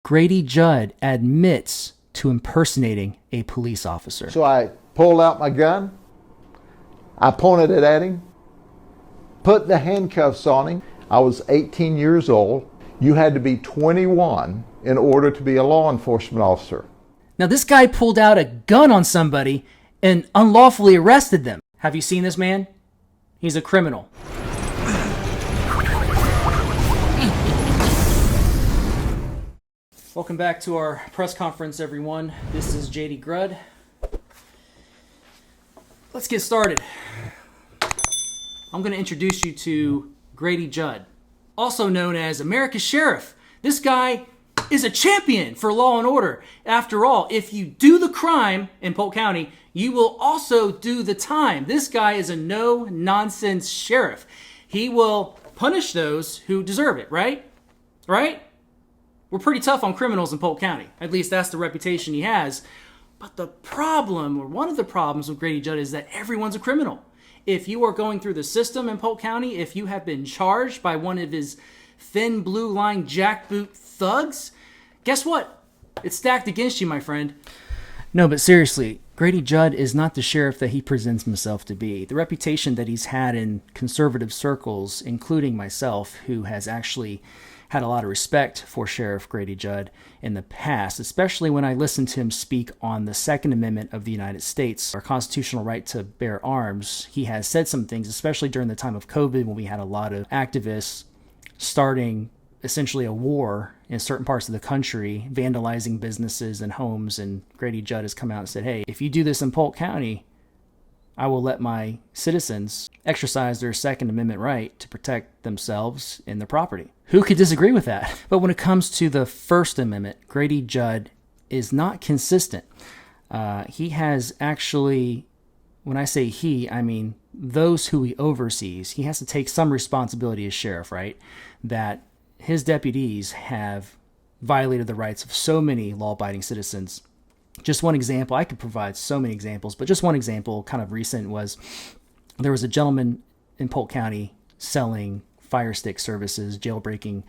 Grady Judd admits to impersonating a police officer. So I pulled out my gun, I pointed it at him, put the handcuffs on him. I was 18 years old. You had to be 21 in order to be a law enforcement officer. Now this guy pulled out a gun on somebody and unlawfully arrested them. Have you seen this man? He's a criminal. Welcome back to our press conference, everyone. This is JD Grud. Let's get started. I'm going to introduce you to Grady Judd, also known as America's Sheriff. This guy is a champion for law and order. After all, if you do the crime in Polk County, you will also do the time. This guy is a no-nonsense sheriff. He will punish those who deserve it, right? Right? We're pretty tough on criminals in Polk County. At least that's the reputation he has. But the problem, or one of the problems with Grady Judd, is that everyone's a criminal. If you are going through the system in Polk County, if you have been charged by one of his thin blue line jackboot thugs, guess what? It's stacked against you, my friend. No, but seriously, Grady Judd is not the sheriff that he presents himself to be. The reputation that he's had in conservative circles, including myself, who has actually had a lot of respect for Sheriff Grady Judd in the past, especially when I listened to him speak on the Second Amendment of the United States, our constitutional right to bear arms. He has said some things, especially during the time of COVID, when we had a lot of activists starting essentially a war in certain parts of the country, vandalizing businesses and homes. And Grady Judd has come out and said, hey, if you do this in Polk County, I will let my citizens exercise their Second Amendment right to protect themselves and their property. Who could disagree with that? But when it comes to the First Amendment, Grady Judd is not consistent. He has actually, when I say he, I mean those who he oversees. He has to take some responsibility as sheriff, right? That his deputies have violated the rights of so many law-abiding citizens. Just one example, I could provide so many examples, but just one example, kind of recent, was there was a gentleman in Polk County selling fire stick services, jailbreaking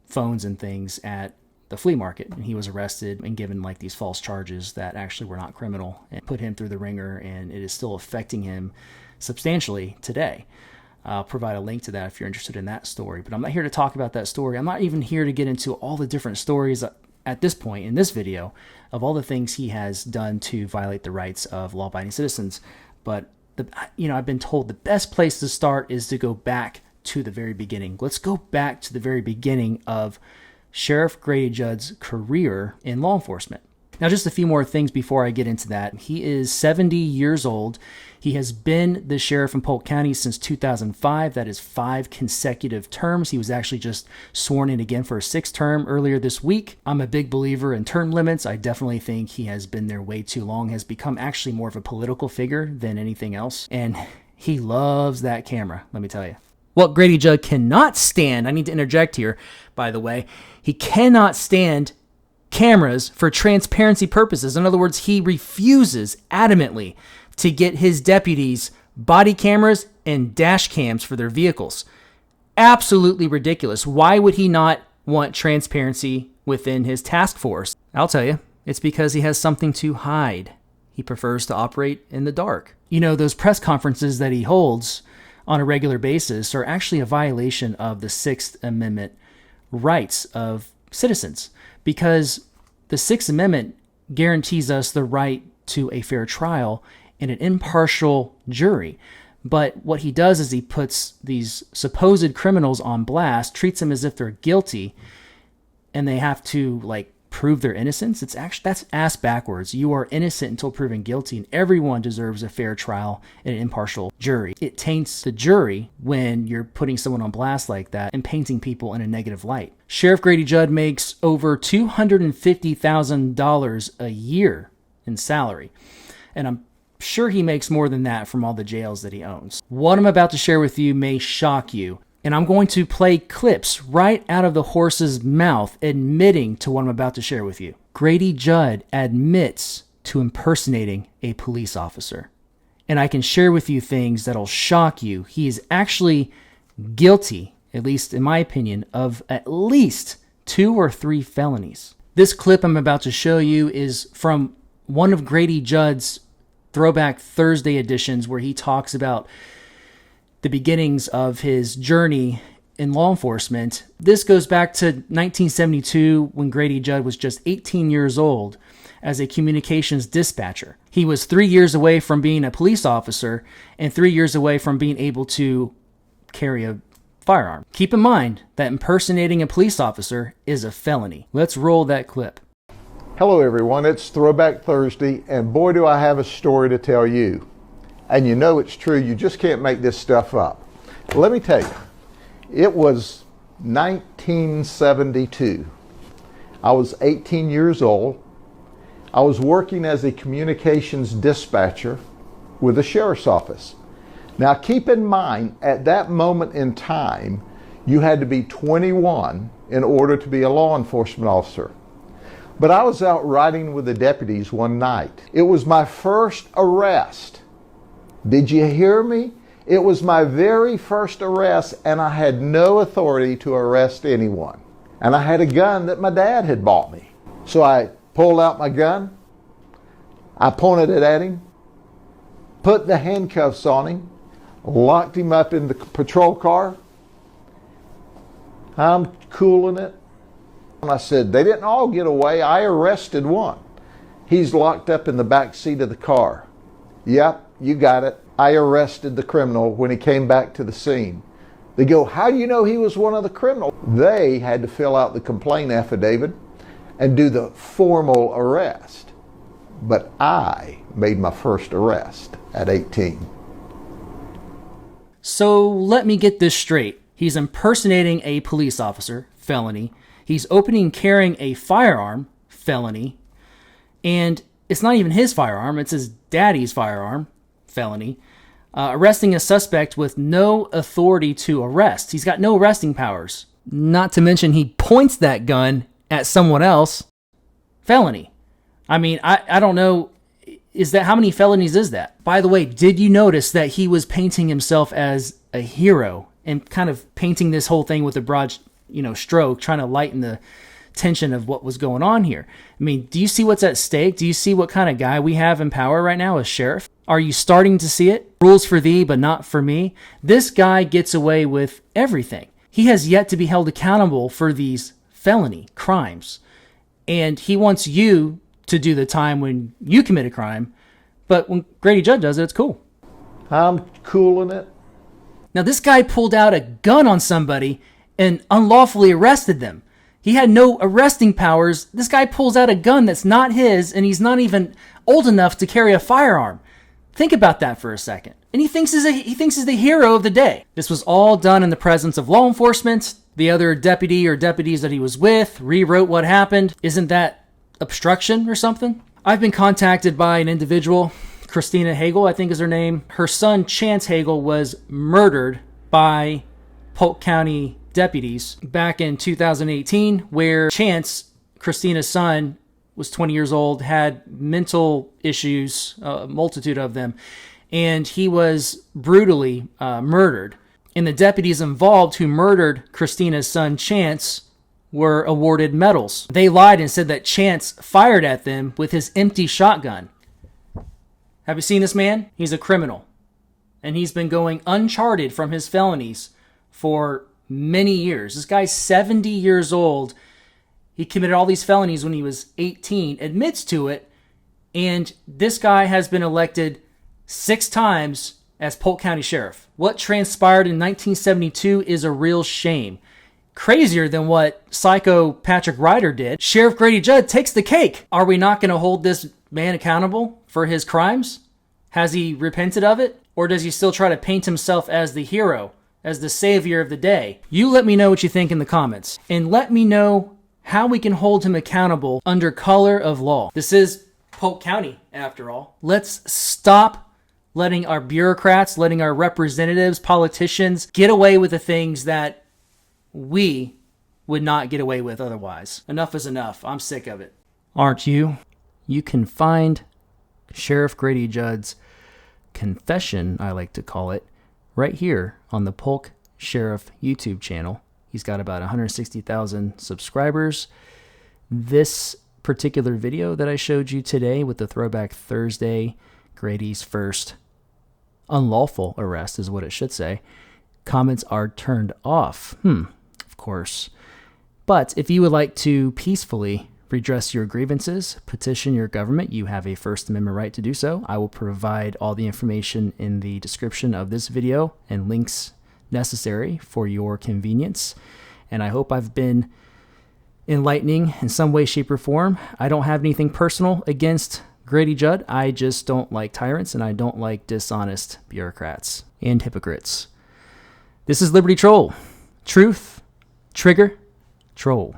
phones and things at the flea market. And he was arrested and given like these false charges that actually were not criminal, and put him through the ringer, and it is still affecting him substantially today. I'll provide a link to that if you're interested in that story. But I'm not here to talk about that story. I'm not even here to get into all the different stories at this point in this video of all the things he has done to violate the rights of law-abiding citizens. But I've been told the best place to start is to go back to the very beginning. Let's go back to the very beginning of Sheriff Grady Judd's career in law enforcement. Now, just a few more things before I get into that. He is 70 years old. He has been the sheriff in Polk County since 2005. That is 5 consecutive terms. He was actually just sworn in again for a 6th term earlier this week. I'm a big believer in term limits. I definitely think he has been there way too long, has become actually more of a political figure than anything else. And he loves that camera, let me tell you. What Grady Judd cannot stand, I need to interject here, by the way, he cannot stand cameras for transparency purposes. In other words, he refuses adamantly to get his deputies body cameras and dash cams for their vehicles. Absolutely ridiculous. Why would he not want transparency within his task force? I'll tell you, it's because he has something to hide. He prefers to operate in the dark. You know, those press conferences that he holds on a regular basis are actually a violation of the Sixth Amendment rights of citizens, because the Sixth Amendment guarantees us the right to a fair trial and an impartial jury. But what he does is he puts these supposed criminals on blast, treats them as if they're guilty, and they have to prove their innocence. That's ass backwards. You are innocent until proven guilty, and everyone deserves a fair trial and an impartial jury. It taints the jury when you're putting someone on blast like that and painting people in a negative light. Sheriff Grady Judd makes over $250,000 a year in salary, and I'm sure he makes more than that from all the jails that he owns. What I'm about to share with you may shock you, and I'm going to play clips right out of the horse's mouth admitting to what I'm about to share with you. Grady Judd admits to impersonating a police officer. And I can share with you things that'll shock you. He is actually guilty, at least in my opinion, of at least 2 or 3 felonies. This clip I'm about to show you is from one of Grady Judd's Throwback Thursday editions where he talks about the beginnings of his journey in law enforcement. This goes back to 1972 when Grady Judd was just 18 years old as a communications dispatcher. He was 3 years away from being a police officer and 3 years away from being able to carry a firearm. Keep in mind that impersonating a police officer is a felony. Let's roll that clip. Hello everyone, it's Throwback Thursday, and boy do I have a story to tell you. And you know it's true, you just can't make this stuff up. Let me tell you, it was 1972. I was 18 years old. I was working as a communications dispatcher with the sheriff's office. Now keep in mind, at that moment in time, you had to be 21 in order to be a law enforcement officer. But I was out riding with the deputies one night. It was my first arrest. Did you hear me? It was my very first arrest, and I had no authority to arrest anyone. And I had a gun that my dad had bought me. So I pulled out my gun, I pointed it at him, put the handcuffs on him, locked him up in the patrol car. I'm cooling it. And I said, they didn't all get away. I arrested one. He's locked up in the back seat of the car. Yep, you got it. I arrested the criminal when he came back to the scene. They go, how do you know he was one of the criminals? They had to fill out the complaint affidavit and do the formal arrest. But I made my first arrest at 18. So let me get this straight. He's impersonating a police officer, felony. He's opening and carrying a firearm, felony. And it's not even his firearm, it's his daddy's firearm, felony. Arresting a suspect with no authority to arrest. He's got no arresting powers. Not to mention he points that gun at someone else, felony. I mean, I don't know, how many felonies is that? By the way, did you notice that he was painting himself as a hero and kind of painting this whole thing with a broad, stroke, trying to lighten the tension of what was going on here? I mean, do you see what's at stake? Do you see what kind of guy we have in power right now as sheriff? Are you starting to see it? Rules for thee, but not for me. This guy gets away with everything. He has yet to be held accountable for these felony crimes. And he wants you to do the time when you commit a crime. But when Grady Judd does it, it's cool. I'm cooling it. Now, this guy pulled out a gun on somebody and unlawfully arrested them. He had no arresting powers. This guy pulls out a gun that's not his, and he's not even old enough to carry a firearm. Think about that for a second. And he thinks he's the hero of the day. This was all done in the presence of law enforcement. The other deputy or deputies that he was with rewrote what happened. Isn't that obstruction or something? I've been contacted by an individual, Christina Hagel, I think is her name. Her son, Chance Hagel, was murdered by Polk County deputies back in 2018, where Chance, Christina's son, was 20 years old, had mental issues, a multitude of them, and he was brutally murdered. And the deputies involved who murdered Christina's son, Chance, were awarded medals. They lied and said that Chance fired at them with his empty shotgun. Have you seen this man? He's a criminal. And he's been going uncharted from his felonies for many years. This guy's 70 years old. He committed all these felonies when he was 18, admits to it, and this guy has been elected 6 times as Polk County Sheriff. What transpired in 1972 is a real shame. Crazier than what Psycho Patrick Ryder did. Sheriff Grady Judd takes the cake. Are we not going to hold this man accountable for his crimes? Has he repented of it? Or does he still try to paint himself as the hero, as the savior of the day? You let me know what you think in the comments. And let me know how we can hold him accountable under color of law. This is Polk County, after all. Let's stop letting our bureaucrats, letting our representatives, politicians get away with the things that we would not get away with otherwise. Enough is enough. I'm sick of it. Aren't you? You can find Sheriff Grady Judd's confession, I like to call it, right here on the Polk Sheriff YouTube channel. He's got about 160,000 subscribers. This particular video that I showed you today with the Throwback Thursday, Grady's first unlawful arrest is what it should say. Comments are turned off. Of course. But if you would like to peacefully redress your grievances, petition your government, you have a First Amendment right to do so. I will provide all the information in the description of this video and links necessary for your convenience. And I hope I've been enlightening in some way, shape, or form. I don't have anything personal against Grady Judd. I just don't like tyrants, and I don't like dishonest bureaucrats and hypocrites. This is Liberty Troll. Truth, trigger, troll.